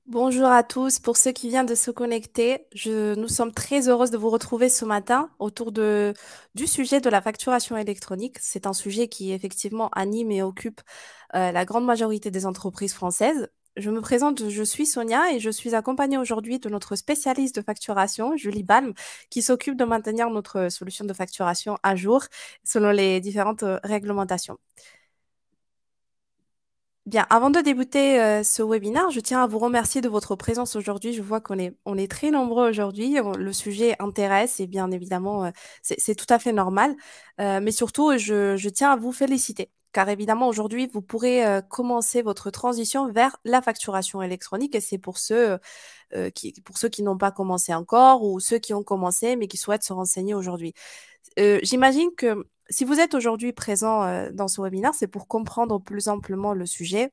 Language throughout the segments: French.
Bonjour à tous. Pour ceux qui viennent de se connecter, nous sommes très heureuses de vous retrouver ce matin autour du sujet de la facturation électronique. C'est un sujet qui effectivement anime et occupe la grande majorité des entreprises françaises. Je me présente, je suis Sonia et je suis accompagnée aujourd'hui de notre spécialiste de facturation, Julie Balm, qui s'occupe de maintenir notre solution de facturation à jour selon les différentes réglementations. Bien, avant de débuter ce webinaire, je tiens à vous remercier de votre présence aujourd'hui. Je vois qu'on est très nombreux aujourd'hui. Le sujet intéresse et bien évidemment, c'est tout à fait normal. Mais surtout, je tiens à vous féliciter. Car évidemment, aujourd'hui, vous pourrez commencer votre transition vers la facturation électronique et c'est pour ceux qui n'ont pas commencé encore ou ceux qui ont commencé mais qui souhaitent se renseigner aujourd'hui. J'imagine que si vous êtes aujourd'hui présent dans ce webinaire, c'est pour comprendre plus amplement le sujet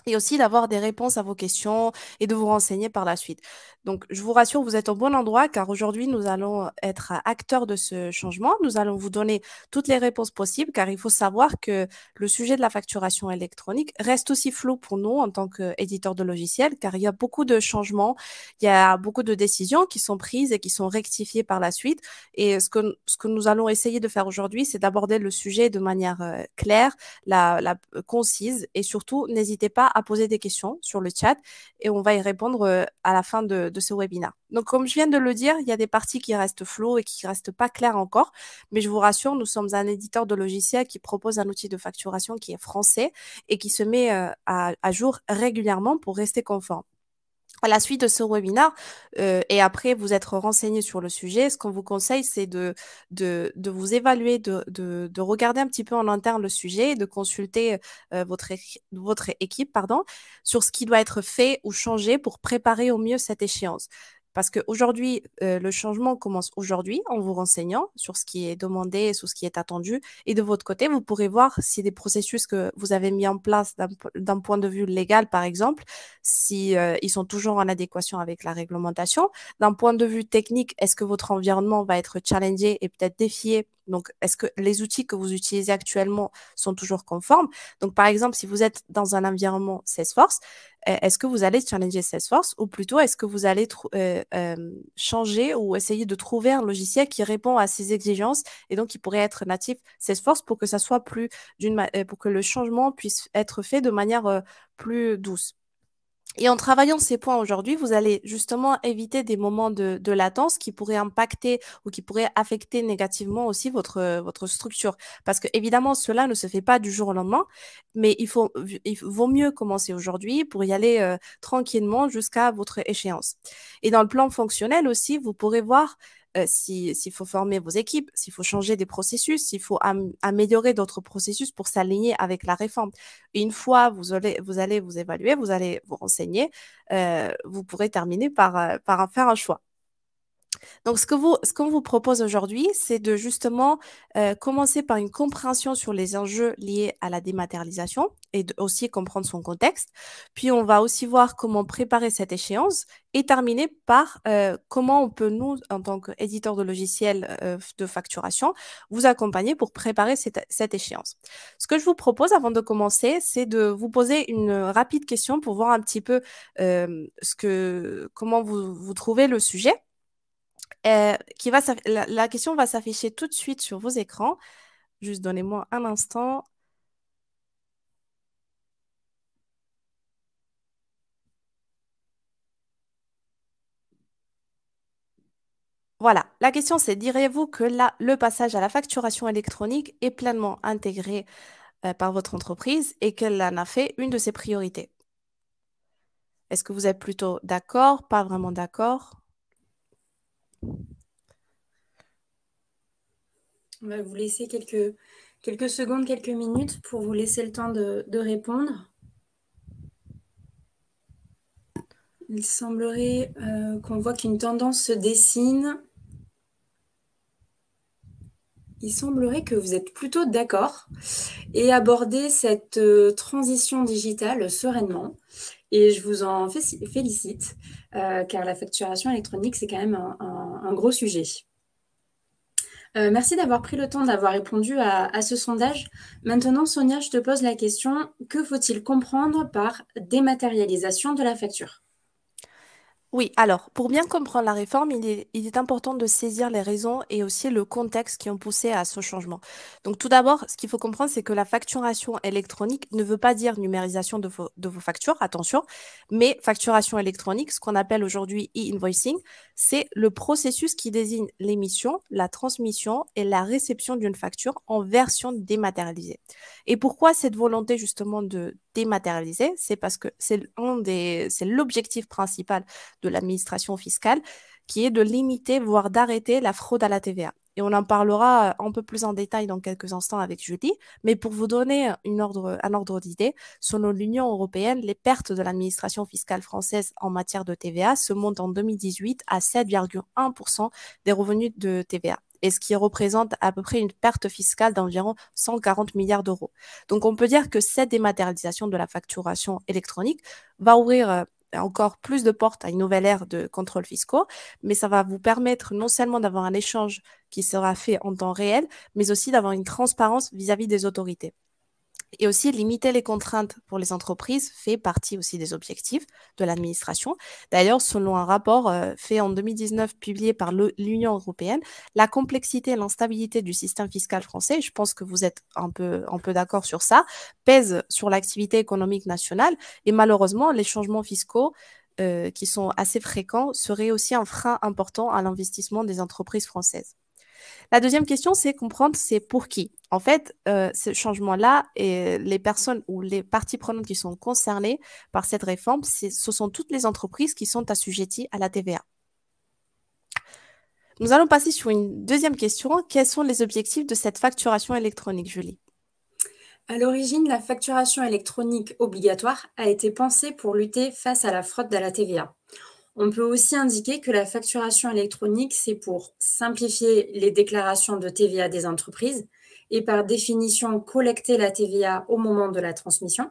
et aussi d'avoir des réponses à vos questions et de vous renseigner par la suite. Donc, je vous rassure, vous êtes au bon endroit car aujourd'hui, nous allons être acteurs de ce changement. Nous allons vous donner toutes les réponses possibles car il faut savoir que le sujet de la facturation électronique reste aussi flou pour nous en tant qu'éditeurs de logiciels car il y a beaucoup de changements, il y a beaucoup de décisions qui sont prises et qui sont rectifiées par la suite. Et ce que nous allons essayer de faire aujourd'hui, c'est d'aborder le sujet de manière claire, concise et surtout, n'hésitez pas à poser des questions sur le chat et on va y répondre à la fin de ce webinaire. Donc, comme je viens de le dire, il y a des parties qui restent floues et qui restent pas claires encore, mais je vous rassure, nous sommes un éditeur de logiciels qui propose un outil de facturation qui est français et qui se met à jour régulièrement pour rester conforme. À la suite de ce webinaire, et après vous être renseigné sur le sujet, ce qu'on vous conseille, c'est de vous évaluer, de regarder un petit peu en interne le sujet, et de consulter votre équipe pardon, sur ce qui doit être fait ou changé pour préparer au mieux cette échéance. Parce qu'aujourd'hui, le changement commence aujourd'hui en vous renseignant sur ce qui est demandé, sur ce qui est attendu. Et de votre côté, vous pourrez voir si des processus que vous avez mis en place d'un point de vue légal, par exemple, si ils sont toujours en adéquation avec la réglementation. D'un point de vue technique, est-ce que votre environnement va être challengé et peut-être défié? Donc, est-ce que les outils que vous utilisez actuellement sont toujours conformes? Donc, par exemple, si vous êtes dans un environnement Salesforce, est-ce que vous allez challenger Salesforce ou plutôt est-ce que vous allez changer ou essayer de trouver un logiciel qui répond à ces exigences et donc qui pourrait être natif Salesforce pour que ça soit pour que le changement puisse être fait de manière plus douce. Et en travaillant ces points aujourd'hui, vous allez justement éviter des moments de latence qui pourraient impacter ou qui pourraient affecter négativement aussi votre structure. Parce que évidemment, cela ne se fait pas du jour au lendemain, mais il vaut mieux commencer aujourd'hui pour y aller tranquillement jusqu'à votre échéance. Et dans le plan fonctionnel aussi, vous pourrez voir s'il faut former vos équipes, s'il faut changer des processus, s'il faut améliorer d'autres processus pour s'aligner avec la réforme. Et une fois vous allez vous évaluer, vous allez vous renseigner, vous pourrez terminer par faire un choix. Donc, ce qu'on vous propose aujourd'hui, c'est de justement commencer par une compréhension sur les enjeux liés à la dématérialisation et aussi comprendre son contexte. Puis, on va aussi voir comment préparer cette échéance et terminer par comment on peut, nous, en tant qu'éditeur de logiciels de facturation, vous accompagner pour préparer cette échéance. Ce que je vous propose avant de commencer, c'est de vous poser une rapide question pour voir un petit peu comment vous trouvez le sujet la question va s'afficher tout de suite sur vos écrans. Juste donnez-moi un instant. Voilà, la question c'est, diriez-vous que le passage à la facturation électronique est pleinement intégré par votre entreprise et qu'elle en a fait une de ses priorités? Est-ce que vous êtes plutôt d'accord, pas vraiment d'accord? On va vous laisser quelques secondes, quelques minutes pour vous laisser le temps de répondre. Il semblerait qu'on voit qu'une tendance se dessine. Il semblerait que vous êtes plutôt d'accord et aborder cette transition digitale sereinement. Et je vous en félicite, car la facturation électronique, c'est quand même un gros sujet. Merci d'avoir pris le temps d'avoir répondu à ce sondage. Maintenant, Sonia, je te pose la question, que faut-il comprendre par dématérialisation de la facture? Oui, alors, pour bien comprendre la réforme, il est important de saisir les raisons et aussi le contexte qui ont poussé à ce changement. Donc, tout d'abord, ce qu'il faut comprendre, c'est que la facturation électronique ne veut pas dire numérisation de vos factures, attention, mais facturation électronique, ce qu'on appelle aujourd'hui e-invoicing, c'est le processus qui désigne l'émission, la transmission et la réception d'une facture en version dématérialisée. Et pourquoi cette volonté justement de dématérialiser? C'est parce que c'est l'objectif principal de l'administration fiscale, qui est de limiter, voire d'arrêter la fraude à la TVA. Et on en parlera un peu plus en détail dans quelques instants avec Julie. Mais pour vous donner un ordre d'idée, selon l'Union européenne, les pertes de l'administration fiscale française en matière de TVA se montent en 2018 à 7,1% des revenus de TVA, et ce qui représente à peu près une perte fiscale d'environ 140 milliards d'euros. Donc on peut dire que cette dématérialisation de la facturation électronique va ouvrir encore plus de portes à une nouvelle ère de contrôles fiscaux, mais ça va vous permettre non seulement d'avoir un échange qui sera fait en temps réel, mais aussi d'avoir une transparence vis-à-vis des autorités. Et aussi, limiter les contraintes pour les entreprises fait partie aussi des objectifs de l'administration. D'ailleurs, selon un rapport fait en 2019, publié par l'Union européenne, la complexité et l'instabilité du système fiscal français, je pense que vous êtes un peu d'accord sur ça, pèsent sur l'activité économique nationale. Et malheureusement, les changements fiscaux qui sont assez fréquents seraient aussi un frein important à l'investissement des entreprises françaises. La deuxième question, c'est comprendre c'est pour qui. En fait, ce changement-là et les personnes ou les parties prenantes qui sont concernées par cette réforme, ce sont toutes les entreprises qui sont assujetties à la TVA. Nous allons passer sur une deuxième question. Quels sont les objectifs de cette facturation électronique, Julie? À l'origine, la facturation électronique obligatoire a été pensée pour lutter face à la fraude à la TVA. On peut aussi indiquer que la facturation électronique, c'est pour simplifier les déclarations de TVA des entreprises et par définition collecter la TVA au moment de la transmission.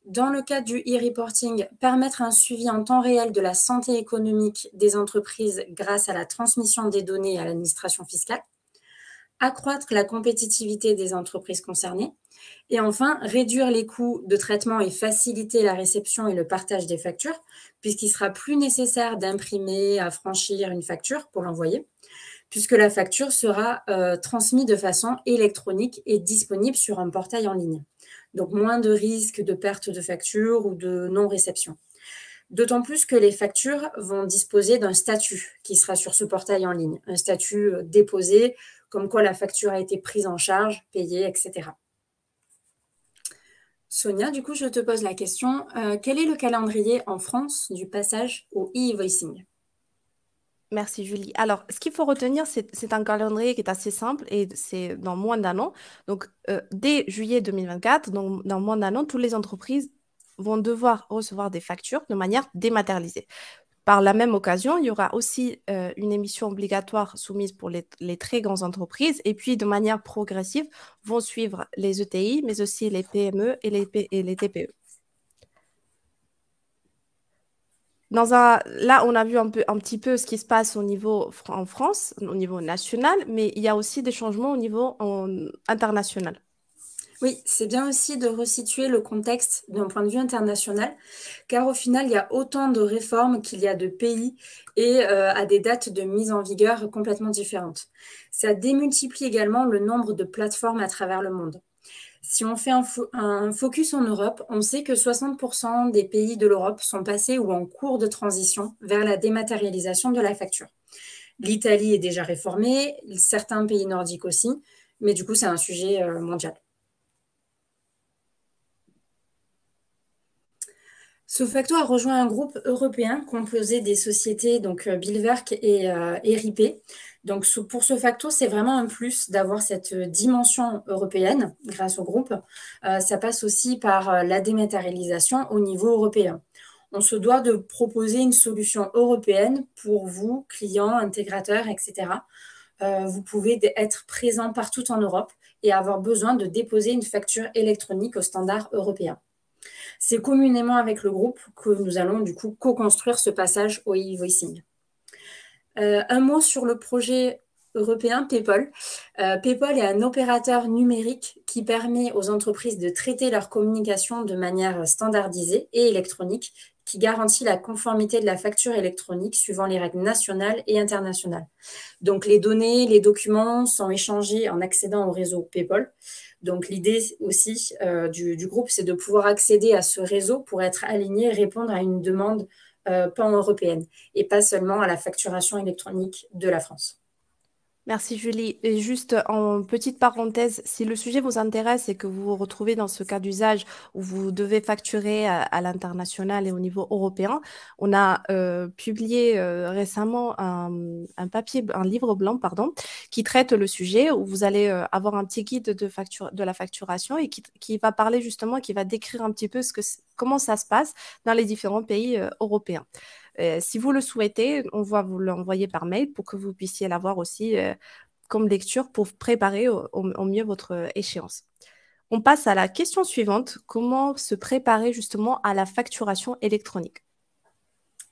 Dans le cas du e-reporting, permettre un suivi en temps réel de la santé économique des entreprises grâce à la transmission des données à l'administration fiscale. Accroître la compétitivité des entreprises concernées. Et enfin, réduire les coûts de traitement et faciliter la réception et le partage des factures, puisqu'il sera plus nécessaire d'imprimer, affranchir une facture pour l'envoyer, puisque la facture sera transmise de façon électronique et disponible sur un portail en ligne. Donc, moins de risques de perte de facture ou de non-réception. D'autant plus que les factures vont disposer d'un statut qui sera sur ce portail en ligne, un statut déposé, comme quoi la facture a été prise en charge, payée, etc. Sonia, du coup, je te pose la question, quel est le calendrier en France du passage au e-invoicing? Merci Julie. Alors, ce qu'il faut retenir, c'est un calendrier qui est assez simple et c'est dans moins d'un an. Donc, dès juillet 2024, donc dans moins d'un an, toutes les entreprises vont devoir recevoir des factures de manière dématérialisée. Par la même occasion, il y aura aussi une émission obligatoire soumise pour les très grandes entreprises et puis de manière progressive vont suivre les ETI, mais aussi les PME et les TPE. Là, on a vu un petit peu ce qui se passe en France, au niveau national, mais il y a aussi des changements au niveau international. Oui, c'est bien aussi de resituer le contexte d'un point de vue international, car au final, il y a autant de réformes qu'il y a de pays et à des dates de mise en vigueur complètement différentes. Ça démultiplie également le nombre de plateformes à travers le monde. Si on fait un focus en Europe, on sait que 60% des pays de l'Europe sont passés ou en cours de transition vers la dématérialisation de la facture. L'Italie est déjà réformée, certains pays nordiques aussi, mais du coup, c'est un sujet mondial. Sofacto a rejoint un groupe européen composé des sociétés donc Bilwerk et RIP. Donc pour Sofacto, c'est vraiment un plus d'avoir cette dimension européenne grâce au groupe. Ça passe aussi par la dématérialisation au niveau européen. On se doit de proposer une solution européenne pour vous, clients, intégrateurs, etc. Vous pouvez être présent partout en Europe et avoir besoin de déposer une facture électronique au standard européen. C'est communément avec le groupe que nous allons du coup co-construire ce passage au e-voicing. Un mot sur le projet européen PayPal. PayPal est un opérateur numérique qui permet aux entreprises de traiter leur communication de manière standardisée et électronique, qui garantit la conformité de la facture électronique suivant les règles nationales et internationales. Donc, les données, les documents sont échangés en accédant au réseau PayPal. Donc, l'idée aussi du groupe, c'est de pouvoir accéder à ce réseau pour être aligné et répondre à une demande pan-européenne et pas seulement à la facturation électronique de la France. Merci Julie. Et juste en petite parenthèse, si le sujet vous intéresse et que vous vous retrouvez dans ce cas d'usage où vous devez facturer à l'international et au niveau européen, on a publié récemment un papier, un livre blanc, pardon, qui traite le sujet où vous allez avoir un petit guide de la facturation et qui va parler justement, qui va décrire un petit peu comment ça se passe dans les différents pays européens. Si vous le souhaitez, on va vous l'envoyer par mail pour que vous puissiez l'avoir aussi comme lecture pour préparer au mieux votre échéance. On passe à la question suivante. Comment se préparer justement à la facturation électronique?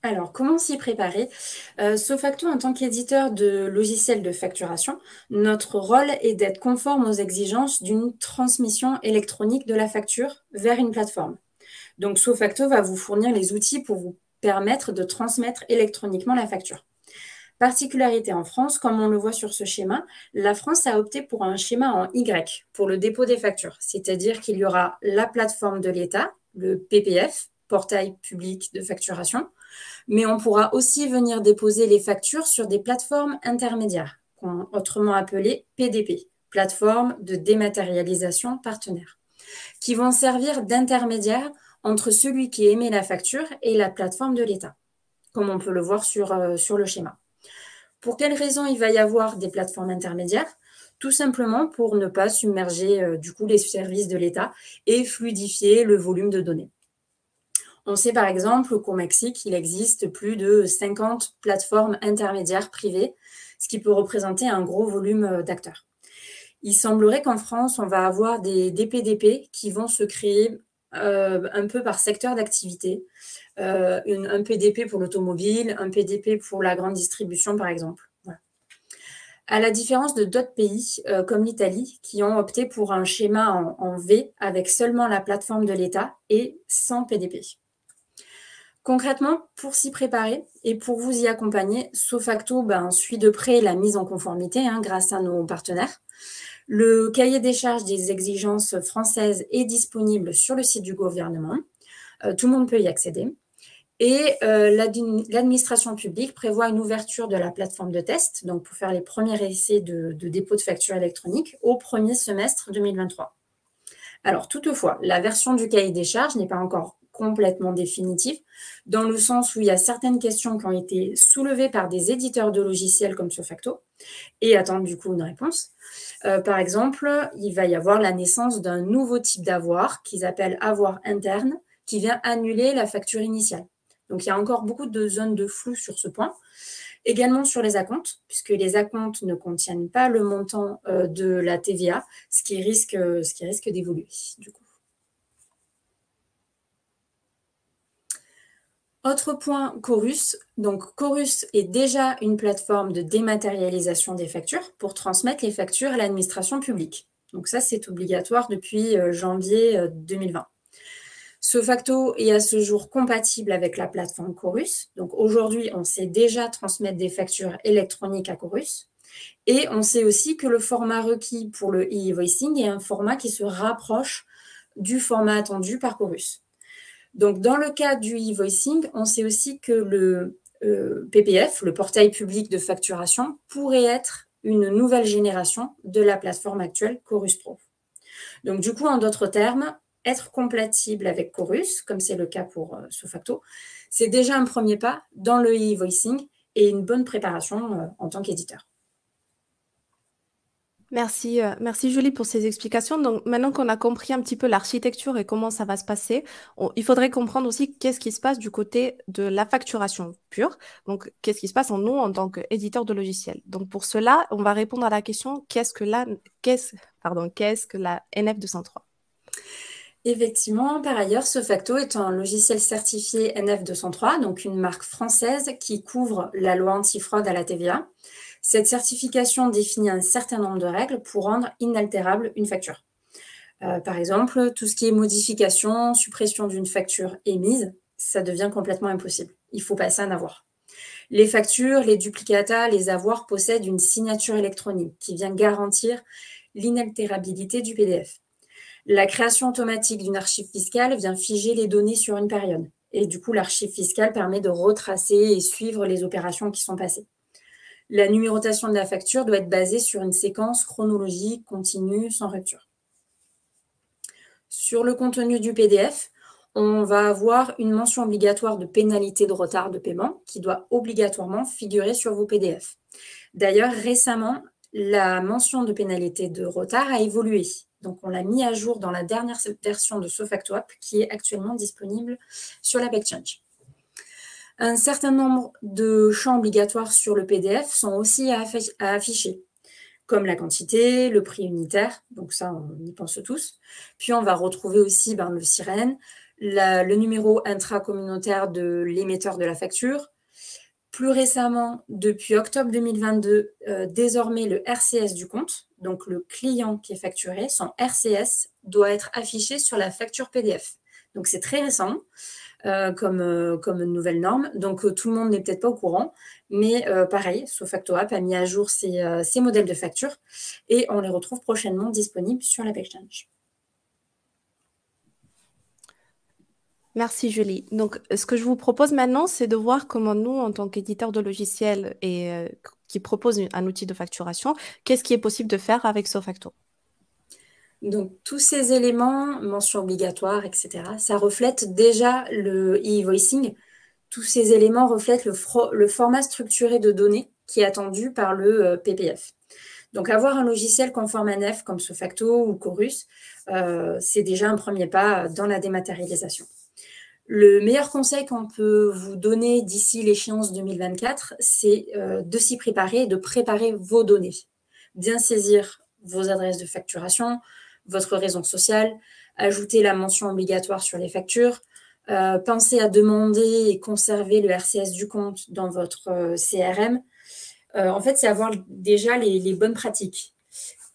Alors, comment s'y préparer? Sofacto, en tant qu'éditeur de logiciels de facturation, notre rôle est d'être conforme aux exigences d'une transmission électronique de la facture vers une plateforme. Donc, Sofacto va vous fournir les outils pour vous permettre de transmettre électroniquement la facture. Particularité en France, comme on le voit sur ce schéma, la France a opté pour un schéma en Y pour le dépôt des factures, c'est-à-dire qu'il y aura la plateforme de l'État, le PPF, portail public de facturation, mais on pourra aussi venir déposer les factures sur des plateformes intermédiaires, autrement appelées PDP, plateformes de dématérialisation partenaire, qui vont servir d'intermédiaire entre celui qui émet la facture et la plateforme de l'État, comme on peut le voir sur le schéma. Pour quelles raisons il va y avoir des plateformes intermédiaires? Tout simplement pour ne pas submerger du coup les services de l'État et fluidifier le volume de données. On sait par exemple qu'au Mexique, il existe plus de 50 plateformes intermédiaires privées, ce qui peut représenter un gros volume d'acteurs. Il semblerait qu'en France, on va avoir des DPDP qui vont se créer un peu par secteur d'activité. Un PDP pour l'automobile, un PDP pour la grande distribution, par exemple. Voilà. À la différence de d'autres pays, comme l'Italie, qui ont opté pour un schéma en V avec seulement la plateforme de l'État et sans PDP. Concrètement, pour s'y préparer et pour vous y accompagner, Sofacto suit de près la mise en conformité grâce à nos partenaires. Le cahier des charges des exigences françaises est disponible sur le site du gouvernement. Tout le monde peut y accéder. Et l'administration publique prévoit une ouverture de la plateforme de test, donc pour faire les premiers essais de dépôt de facture électronique au premier semestre 2023. Alors toutefois, la version du cahier des charges n'est pas encore complètement définitive, dans le sens où il y a certaines questions qui ont été soulevées par des éditeurs de logiciels comme Sofacto et attendent du coup une réponse. Par exemple, il va y avoir la naissance d'un nouveau type d'avoir qu'ils appellent avoir interne, qui vient annuler la facture initiale. Donc, il y a encore beaucoup de zones de flou sur ce point. Également sur les acomptes, puisque les acomptes ne contiennent pas le montant de la TVA, ce qui risque d'évoluer du coup. Autre point, Chorus. Donc, Chorus est déjà une plateforme de dématérialisation des factures pour transmettre les factures à l'administration publique. Donc ça, c'est obligatoire depuis janvier 2020. Sofacto est à ce jour compatible avec la plateforme Chorus. Donc aujourd'hui, on sait déjà transmettre des factures électroniques à Chorus. Et on sait aussi que le format requis pour le e-invoicing est un format qui se rapproche du format attendu par Chorus. Donc dans le cas du e-invoicing, on sait aussi que le PPF, le portail public de facturation, pourrait être une nouvelle génération de la plateforme actuelle Chorus Pro. Donc du coup, en d'autres termes, être compatible avec Chorus, comme c'est le cas pour Sofacto, c'est déjà un premier pas dans le e-invoicing et une bonne préparation en tant qu'éditeur. Merci, merci Julie pour ces explications. Donc maintenant qu'on a compris un petit peu l'architecture et comment ça va se passer, il faudrait comprendre aussi qu'est-ce qui se passe du côté de la facturation pure. Donc qu'est-ce qui se passe en nous en tant qu'éditeur de logiciels. Donc pour cela, on va répondre à la question qu'est-ce que la NF203? Effectivement, par ailleurs, Sofacto est un logiciel certifié NF203, donc une marque française qui couvre la loi antifraude à la TVA. Cette certification définit un certain nombre de règles pour rendre inaltérable une facture. Par exemple, tout ce qui est modification, suppression d'une facture émise, ça devient complètement impossible. Il faut passer un avoir. Les factures, les duplicata, les avoirs possèdent une signature électronique qui vient garantir l'inaltérabilité du PDF. La création automatique d'une archive fiscale vient figer les données sur une période. Et du coup, l'archive fiscale permet de retracer et suivre les opérations qui sont passées. La numérotation de la facture doit être basée sur une séquence chronologique continue sans rupture. Sur le contenu du PDF, on va avoir une mention obligatoire de pénalité de retard de paiement qui doit obligatoirement figurer sur vos PDF. D'ailleurs, récemment, la mention de pénalité de retard a évolué. Donc, on l'a mis à jour dans la dernière version de SoFactoApp qui est actuellement disponible sur la BackChange. Un certain nombre de champs obligatoires sur le PDF sont aussi à afficher, comme la quantité, le prix unitaire, donc ça, on y pense tous. Puis, on va retrouver aussi le SIREN, le numéro intracommunautaire de l'émetteur de la facture. Plus récemment, depuis octobre 2022, désormais le RCS du compte, donc le client qui est facturé, son RCS doit être affiché sur la facture PDF. Donc, c'est très récent comme nouvelle norme. Donc, tout le monde n'est peut-être pas au courant, mais pareil, SoFactoApp a mis à jour ses modèles de facture et on les retrouve prochainement disponibles sur la BackChange. Merci Julie. Donc, ce que je vous propose maintenant, c'est de voir comment nous, en tant qu'éditeur de logiciels et qui propose un outil de facturation, qu'est-ce qui est possible de faire avec SoFacto. Donc, tous ces éléments, mention obligatoire, etc., ça reflète déjà le e-invoicing. Tous ces éléments reflètent le format structuré de données qui est attendu par le PPF. Donc, avoir un logiciel conforme à NEF comme SoFacto ou Chorus, c'est déjà un premier pas dans la dématérialisation. Le meilleur conseil qu'on peut vous donner d'ici l'échéance 2024, c'est de s'y préparer et de préparer vos données. Bien saisir vos adresses de facturation, votre raison sociale, ajouter la mention obligatoire sur les factures, pensez à demander et conserver le RCS du compte dans votre CRM. En fait, c'est avoir déjà les bonnes pratiques.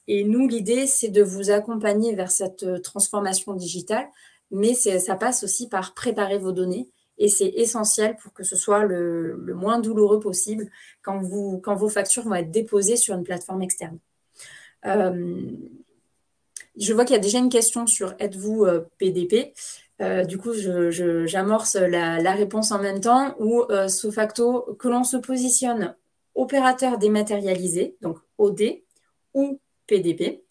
Et nous, l'idée, c'est de vous accompagner vers cette transformation digitale, mais ça passe aussi par préparer vos données. Et c'est essentiel pour que ce soit le moins douloureux possible quand vos factures vont être déposées sur une plateforme externe. Je vois qu'il y a déjà une question sur êtes-vous PDP. Du coup, j'amorce la réponse en même temps où SoFacto, que l'on se positionne opérateur dématérialisé, donc OD ou PDP.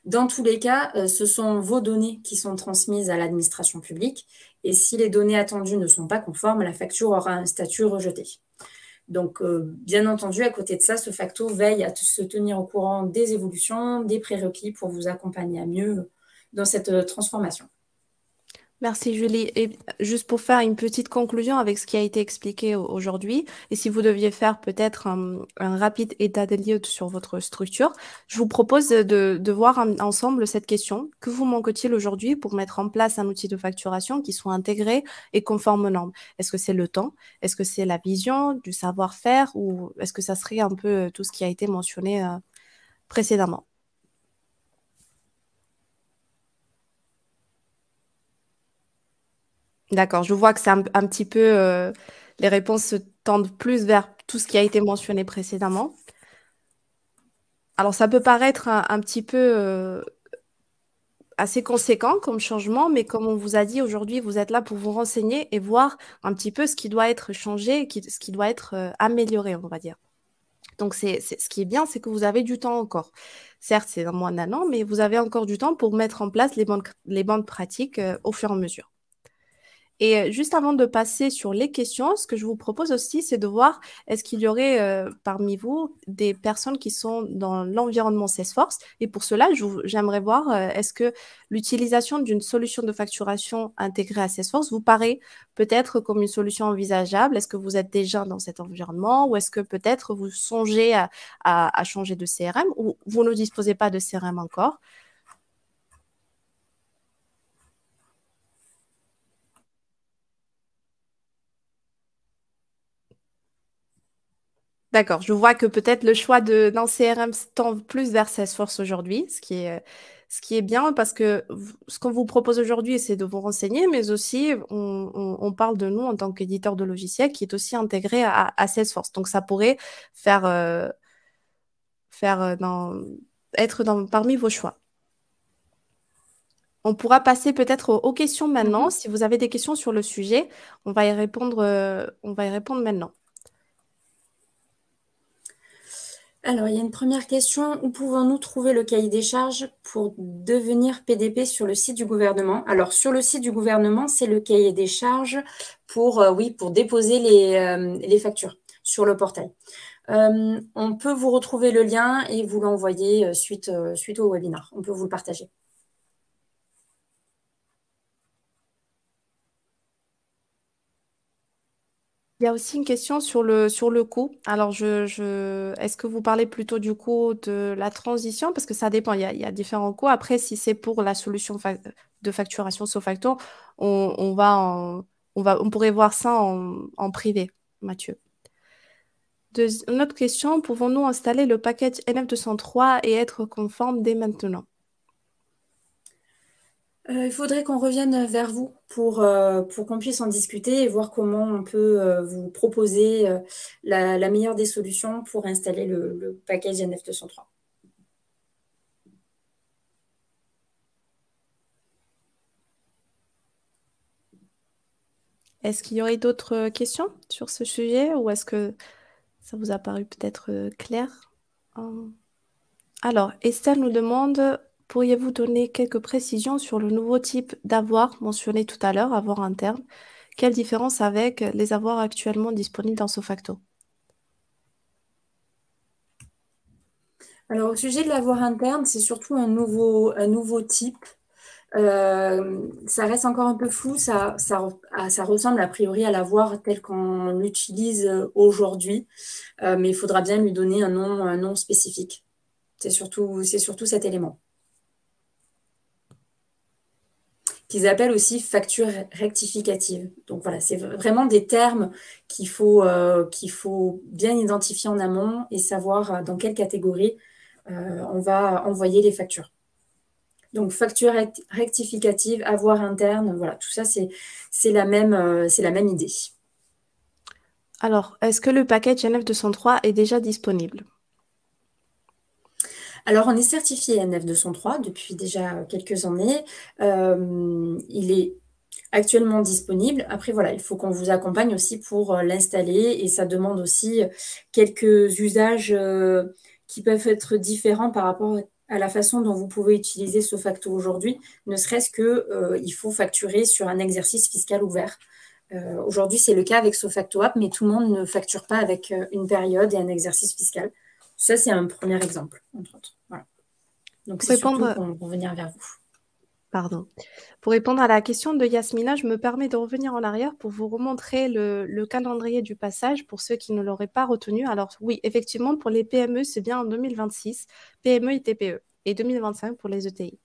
Dans tous les cas, ce sont vos données qui sont transmises à l'administration publique et si les données attendues ne sont pas conformes, la facture aura un statut rejeté. Donc, bien entendu, à côté de ça, SoFacto veille à se tenir au courant des évolutions, des prérequis pour vous accompagner à mieux dans cette transformation. Merci Julie. Et juste pour faire une petite conclusion avec ce qui a été expliqué aujourd'hui, et si vous deviez faire peut-être un rapide état des lieux sur votre structure, je vous propose de voir ensemble cette question. Que vous manque-t-il aujourd'hui pour mettre en place un outil de facturation qui soit intégré et conforme aux normes? Est-ce que c'est le temps? Est-ce que c'est la vision, du savoir-faire ou est-ce que ça serait un peu tout ce qui a été mentionné précédemment? D'accord, je vois que c'est un petit peu, les réponses se tendent plus vers tout ce qui a été mentionné précédemment. Alors, ça peut paraître un petit peu assez conséquent comme changement, mais comme on vous a dit aujourd'hui, vous êtes là pour vous renseigner et voir un petit peu ce qui doit être changé, ce qui doit être amélioré, on va dire. Donc, ce qui est bien, c'est que vous avez du temps encore. Certes, c'est dans moins d'un an, mais vous avez encore du temps pour mettre en place les bonnes pratiques au fur et à mesure. Et juste avant de passer sur les questions, ce que je vous propose aussi, c'est de voir est-ce qu'il y aurait parmi vous des personnes qui sont dans l'environnement Salesforce. Et pour cela, j'aimerais voir est-ce que l'utilisation d'une solution de facturation intégrée à Salesforce vous paraît peut-être comme une solution envisageable? Est-ce que vous êtes déjà dans cet environnement ou est-ce que peut-être vous songez à changer de CRM ou vous ne disposez pas de CRM encore? D'accord, je vois que peut-être le choix d'un CRM se tend plus vers Salesforce aujourd'hui, Ce qui est bien parce que ce qu'on vous propose aujourd'hui, c'est de vous renseigner, mais aussi on parle de nous en tant qu'éditeur de logiciels qui est aussi intégré à Salesforce. Donc ça pourrait faire, faire être parmi vos choix. On pourra passer peut-être aux questions maintenant. Mhm. Si vous avez des questions sur le sujet, on va y répondre maintenant. Alors, il y a une première question. Où pouvons-nous trouver le cahier des charges pour devenir PDP sur le site du gouvernement? Alors, sur le site du gouvernement, c'est le cahier des charges oui, pour déposer les factures sur le portail. On peut vous retrouver le lien et vous l'envoyer suite au webinaire. On peut vous le partager. Il y a aussi une question sur le coût. Alors, est-ce que vous parlez plutôt du coût de la transition? Parce que ça dépend, il y a différents coûts. Après, si c'est pour la solution de facturation Sofacto, on va on pourrait voir ça en privé, Mathieu. Une autre question, pouvons-nous installer le package NF203 et être conforme dès maintenant? Il faudrait qu'on revienne vers vous pour qu'on puisse en discuter et voir comment on peut vous proposer la meilleure des solutions pour installer le package NF203. Est-ce qu'il y aurait d'autres questions sur ce sujet ou est-ce que ça vous a paru peut-être clair? Hum. Alors, Estelle nous demande, pourriez-vous donner quelques précisions sur le nouveau type d'avoir mentionné tout à l'heure, avoir interne? Quelle différence avec les avoirs actuellement disponibles dans Sofacto? Alors, au sujet de l'avoir interne, c'est surtout un nouveau type. Ça reste encore un peu flou, ça ressemble a priori à l'avoir tel qu'on l'utilise aujourd'hui, mais il faudra bien lui donner un nom spécifique. C'est surtout cet élément. Qu'ils appellent aussi facture rectificative. Donc voilà, c'est vraiment des termes qu'il faut bien identifier en amont et savoir dans quelle catégorie on va envoyer les factures. Donc facture rectificative, avoir interne, voilà, tout ça c'est la même idée. Alors, est-ce que le package NF203 est déjà disponible? Alors, on est certifié NF203 depuis déjà quelques années. Il est actuellement disponible. Après, voilà, il faut qu'on vous accompagne aussi pour l'installer et ça demande aussi quelques usages qui peuvent être différents par rapport à la façon dont vous pouvez utiliser Sofacto aujourd'hui, ne serait-ce que il faut facturer sur un exercice fiscal ouvert. Aujourd'hui, c'est le cas avec Sofacto App, mais tout le monde ne facture pas avec une période et un exercice fiscal. Ça, c'est un premier exemple, entre autres. Voilà. Donc, Pour c'est surtout répondre, qu'on va venir vers vous. pardon. Pour répondre à la question de Yasmina, je me permets de revenir en arrière pour vous remontrer le calendrier du passage pour ceux qui ne l'auraient pas retenu. Alors oui, effectivement, pour les PME, c'est bien en 2026, PME et TPE, et 2025 pour les ETI.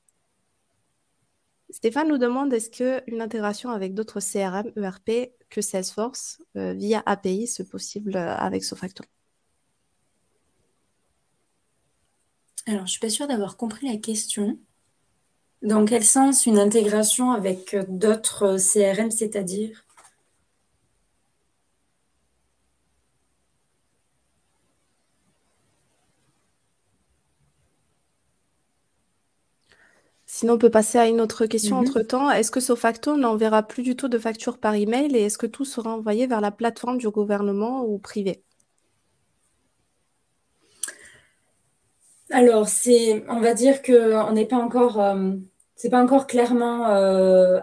Stéphane nous demande est-ce qu'une intégration avec d'autres CRM, ERP que Salesforce via API, c'est possible avec Sofacto? Alors, je ne suis pas sûre d'avoir compris la question. Dans quel sens une intégration avec d'autres CRM, c'est-à-dire? Sinon, on peut passer à une autre question Mhm. entre-temps. Est-ce que Sofacto n'enverra plus du tout de factures par email et est-ce que tout sera envoyé vers la plateforme du gouvernement ou privé? Alors, on va dire qu'on n'est pas encore, c'est pas encore clairement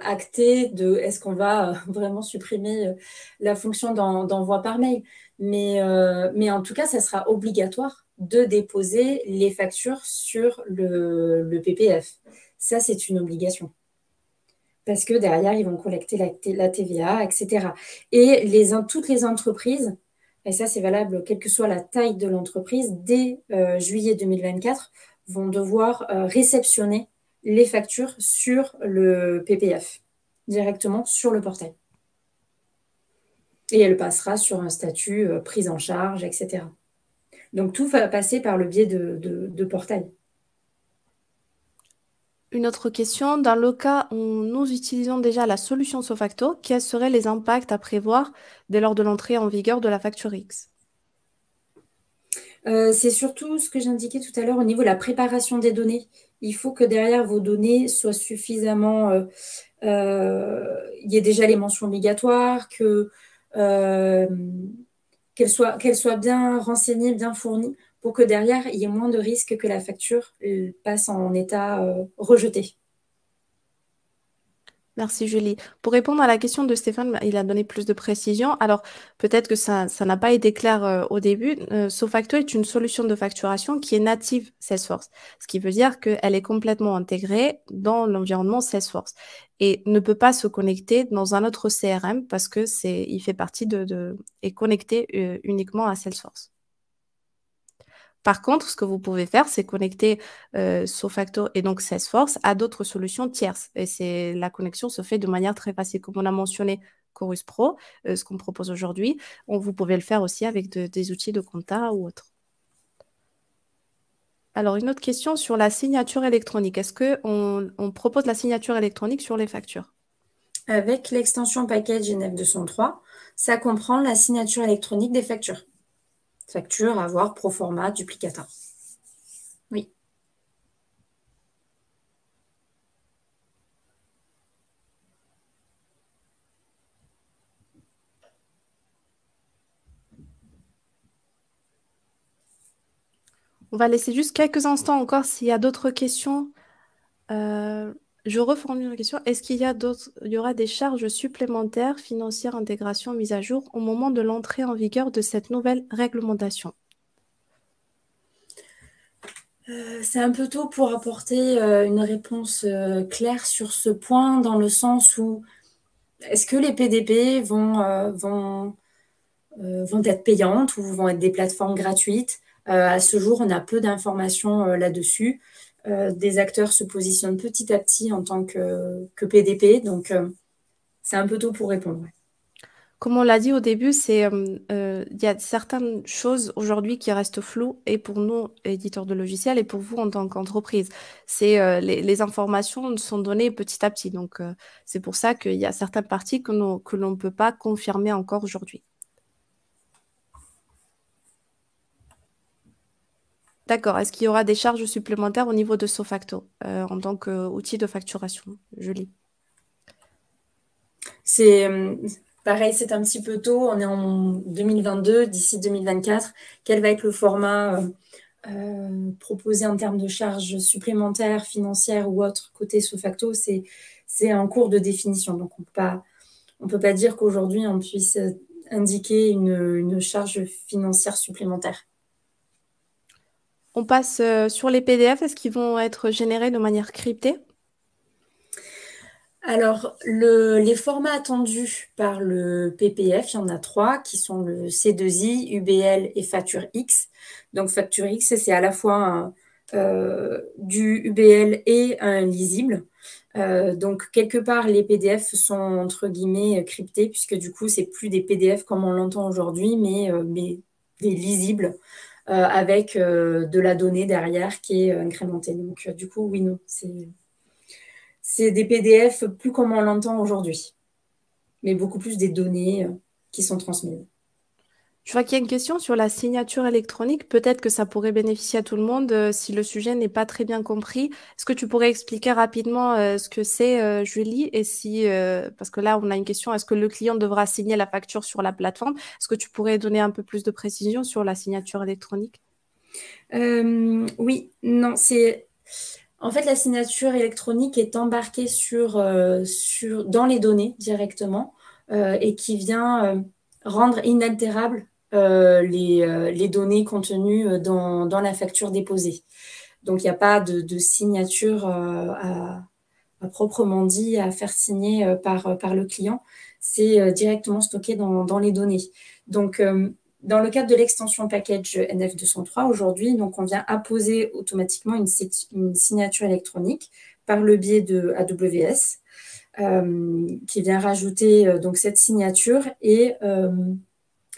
acté de est-ce qu'on va vraiment supprimer la fonction d'envoi par mail. Mais en tout cas, ça sera obligatoire de déposer les factures sur le PPF. Ça, c'est une obligation. Parce que derrière, ils vont collecter la TVA, etc. Et toutes les entreprises, et ça c'est valable quelle que soit la taille de l'entreprise, dès juillet 2024, vont devoir réceptionner les factures sur le PPF, directement sur le portail. Et elle passera sur un statut prise en charge, etc. Donc tout va passer par le biais de portail. Une autre question, dans le cas où nous utilisons déjà la solution Sofacto, quels seraient les impacts à prévoir dès lors de l'entrée en vigueur de la facture X? C'est surtout ce que j'indiquais tout à l'heure au niveau de la préparation des données. Il faut que derrière vos données soient suffisamment, il y ait déjà les mentions obligatoires, euh, qu'elles soient bien renseignées, bien fournies, pour que derrière, il y ait moins de risques que la facture passe en état rejeté. Merci Julie. Pour répondre à la question de Stéphane, il a donné plus de précision. Alors, peut-être que ça n'a pas été clair au début. Sofacto est une solution de facturation qui est native Salesforce, ce qui veut dire qu'elle est complètement intégrée dans l'environnement Salesforce et ne peut pas se connecter dans un autre CRM parce que il fait partie est connecté uniquement à Salesforce. Par contre, ce que vous pouvez faire, c'est connecter Sofacto et donc Salesforce à d'autres solutions tierces. Et la connexion se fait de manière très facile. Comme on a mentionné Chorus Pro, ce qu'on propose aujourd'hui, vous pouvez le faire aussi avec des outils de compta ou autres. Alors, une autre question sur la signature électronique. Est-ce qu'on propose la signature électronique sur les factures? Avec l'extension package NF203, ça comprend la signature électronique des factures. Facture, avoir, proforma, duplicata. Oui. On va laisser juste quelques instants encore s'il y a d'autres questions. Je reformule la question. Est-ce qu'il y aura des charges supplémentaires, financières, intégration, mise à jour au moment de l'entrée en vigueur de cette nouvelle réglementation? C'est un peu tôt pour apporter une réponse claire sur ce point, dans le sens où est-ce que les PDP vont être payantes ou vont être des plateformes gratuites? À ce jour, on a peu d'informations là-dessus. Des acteurs se positionnent petit à petit en tant que PDP, donc c'est un peu tôt pour répondre. Ouais. Comme on l'a dit au début, il y a certaines choses aujourd'hui qui restent floues et pour nous, éditeurs de logiciels, et pour vous en tant qu'entreprise. Les informations sont données petit à petit. Donc, c'est pour ça qu'il y a certaines parties que l'on ne peut pas confirmer encore aujourd'hui. D'accord. Est-ce qu'il y aura des charges supplémentaires au niveau de Sofacto en tant qu'outil de facturation, Julie? C'est pareil, c'est un petit peu tôt. On est en 2022, d'ici 2024. Quel va être le format proposé en termes de charges supplémentaires, financières ou autres côté Sofacto? C'est en cours de définition. Donc, on peut pas dire qu'aujourd'hui, on puisse indiquer une charge financière supplémentaire. On passe sur les PDF. Est-ce qu'ils vont être générés de manière cryptée? Alors, les formats attendus par le PPF, il y en a trois, qui sont le C2I, UBL et Facture X. Donc, Facture X, c'est à la fois du UBL et un lisible. Donc, quelque part, les PDF sont, entre guillemets, cryptés, puisque du coup, c'est plus des PDF comme on l'entend aujourd'hui, mais des lisibles avec de la donnée derrière qui est incrémentée. Donc, du coup, oui, non, c'est des PDF plus comme on l'entend aujourd'hui, mais beaucoup plus des données qui sont transmises. Je vois qu'il y a une question sur la signature électronique. Peut-être que ça pourrait bénéficier à tout le monde si le sujet n'est pas très bien compris. Est-ce que tu pourrais expliquer rapidement ce que c'est, Julie, et si, parce que là, on a une question, est-ce que le client devra signer la facture sur la plateforme? Est-ce que tu pourrais donner un peu plus de précision sur la signature électronique? Oui, non, c'est... En fait, la signature électronique est embarquée dans les données directement et qui vient rendre inaltérables les données contenues dans la facture déposée. Donc, il n'y a pas de signature à proprement dit à faire signer par le client. C'est directement stocké dans les données. Donc, dans le cadre de l'extension package NF203, aujourd'hui, donc on vient apposer automatiquement une signature électronique par le biais de AWS qui vient rajouter donc cette signature et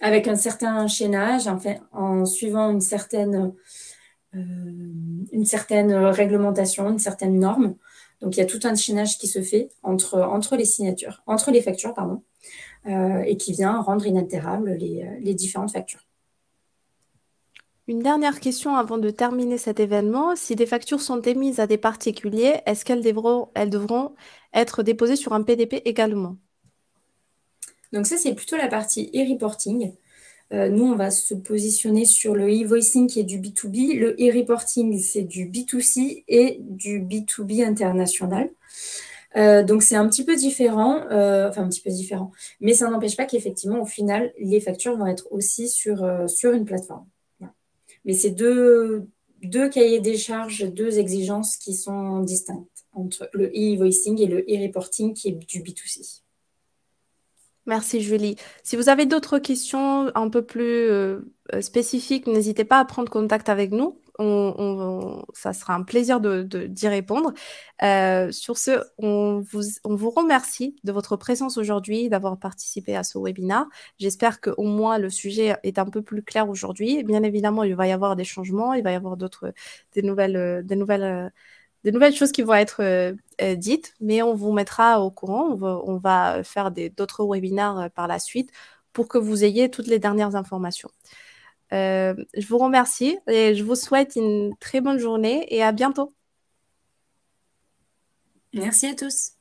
avec un certain chaînage, en suivant une certaine réglementation, une certaine norme. Donc, il y a tout un chaînage qui se fait entre les signatures, entre les factures, pardon, et qui vient rendre inaltérables les différentes factures. Une dernière question avant de terminer cet événement. Si des factures sont émises à des particuliers, est-ce elles devront être déposées sur un PDP également? Donc ça, c'est plutôt la partie e-reporting. Nous, on va se positionner sur le e-voicing qui est du B2B. Le e-reporting, c'est du B2C et du B2B international. Donc, c'est un petit peu différent, enfin un petit peu différent, mais ça n'empêche pas qu'effectivement, au final, les factures vont être aussi sur une plateforme. Voilà. Mais c'est deux cahiers des charges, deux exigences qui sont distinctes entre le e-voicing et le e-reporting qui est du B2C. Merci Julie. Si vous avez d'autres questions un peu plus spécifiques, n'hésitez pas à prendre contact avec nous. Ça sera un plaisir d'y répondre. Sur ce, on vous remercie de votre présence aujourd'hui, d'avoir participé à ce webinaire. J'espère qu'au moins le sujet est un peu plus clair aujourd'hui. Bien évidemment, il va y avoir des changements, il va y avoir des nouvelles choses qui vont être dites, mais on vous mettra au courant. On va faire d'autres webinaires par la suite pour que vous ayez toutes les dernières informations. Je vous remercie et je vous souhaite une très bonne journée et à bientôt. Merci à tous.